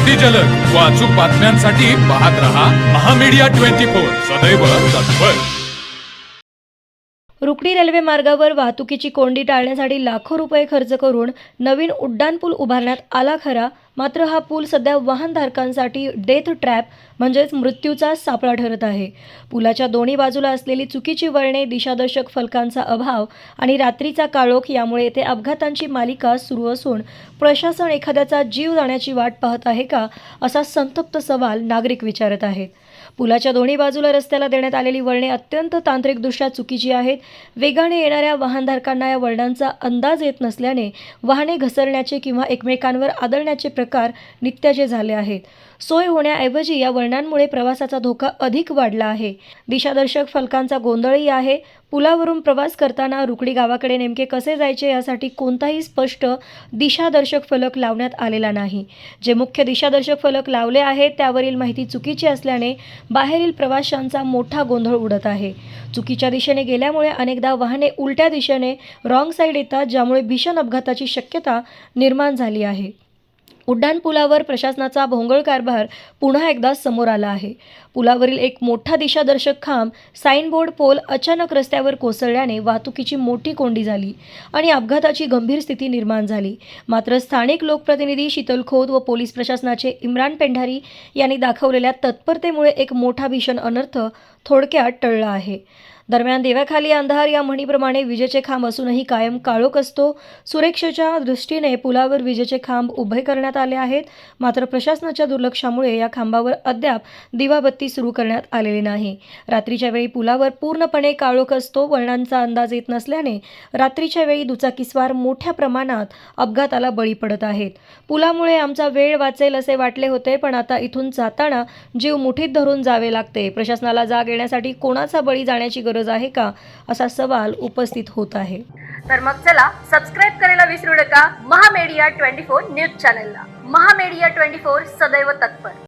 अगदी जलद व अचूक बातम्यांसाठी पाहत रहा महामीडिया 24 सदैव तत्पर। रुकडी रेल्वे मार्गावर वाहतुकीची कोंडी टाळण्यासाठी लाखो रुपये खर्च करून नवीन उड्डाणपूल उभारण्यात आला खरा, मात्र हा पूल सध्या वाहनधारकांसाठी डेथ ट्रॅप म्हणजेच मृत्यूचा सापळा ठरत आहे। पुलाच्या दोन्ही बाजूला असलेली चुकीची वळणे, दिशादर्शक फलकांचा अभाव आणि रात्रीचा काळोख यामुळे येथे अपघातांची मालिका सुरू असून प्रशासन एखाद्याचा जीव जाण्याची वाट पाहत आहे का, असा संतप्त सवाल नागरिक विचारत आहेत। पुलाच्या दोन्ही बाजूला रस्त्याला देण्यात आलेली वळणे अत्यंत तांत्रिकदृष्ट्या चुकीची आहेत। वेगाने येणाऱ्या वाहनधारकांना या वळणांचा अंदाज येत नसल्याने वाहने घसरण्याचे किंवा एकमेकांवर आदळण्याचे प्रकार नित्याचे झाले आहेत। सोय होण्याऐवजी या वळणांमुळे प्रवासाचा धोका अधिक वाढला आहे। दिशादर्शक फलकांचा गोंधळही आहे। पुलावरून प्रवास करताना रुकडी गावाकडे नेमके कसे जायचे यासाठी कोणताही स्पष्ट दिशादर्शक फलक लावण्यात आलेला नाही। जे मुख्य दिशादर्शक फलक लावले आहेत त्यावरील माहिती चुकीची असल्याने बाहेरील प्रवाशांचा मोठा गोंधळ उडत आहे। चुकीच्या दिशेने गेल्यामुळे अनेकदा वाहने उलट्या दिशेने रॉंग साईड येतात, ज्यामुळे भीषण अपघाताची शक्यता निर्माण झाली आहे। उड्डाणपुलावर प्रशासनाचा भोंगळ कारभार पुन्हा एकदा समोर आला आहे। पुलावरील एक मोठा दिशादर्शक खांब साईनबोर्ड पोल अचानक रस्त्यावर कोसळल्याने वाहतुकीची मोठी कोंडी झाली आणि अपघाताची गंभीर स्थिती निर्माण झाली। मात्र स्थानिक लोकप्रतिनिधी शीतल खोत व पोलीस प्रशासनाचे इम्रान पेंढारी यांनी दाखवलेल्या तत्परतेमुळे एक मोठा भीषण अनर्थ थोडक्यात टळला आहे। दरम्यान देवाखाली अंधार या म्हणीप्रमाणे विजेचे खांब असूनही कायम काळोख असतो। सुरक्षेच्या दृष्टीने पुलावर विजेचे खांब उभे करण्यात आले आहेत, मात्र प्रशासनाच्या दुर्लक्षामुळे या खांबावर अद्याप दिवाबत्ती सुरू करण्यात आलेली नाही। रात्रीच्या वेळी पुलावर पूर्णपणे काळोख असतो। वळणांचा अंदाज येत नसल्याने रात्रीच्या वेळी दुचाकीस्वार मोठ्या प्रमाणात अपघाताला बळी पडत आहेत। पुलामुळे आमचा वेळ वाचेल असे वाटले होते, पण आता इथून जाताना जीव मुठीत धरून जावे लागते। प्रशासनाला जाग येण्यासाठी कोणाचा बळी जाण्याची गरज आहे का, असा सवाल उपस्थित होत आहे। तर मग चला सबस्क्राइब करायला विसरू नका महामीडिया 24 न्यूज चॅनलला। महामीडिया 24 सदैव तत्पर।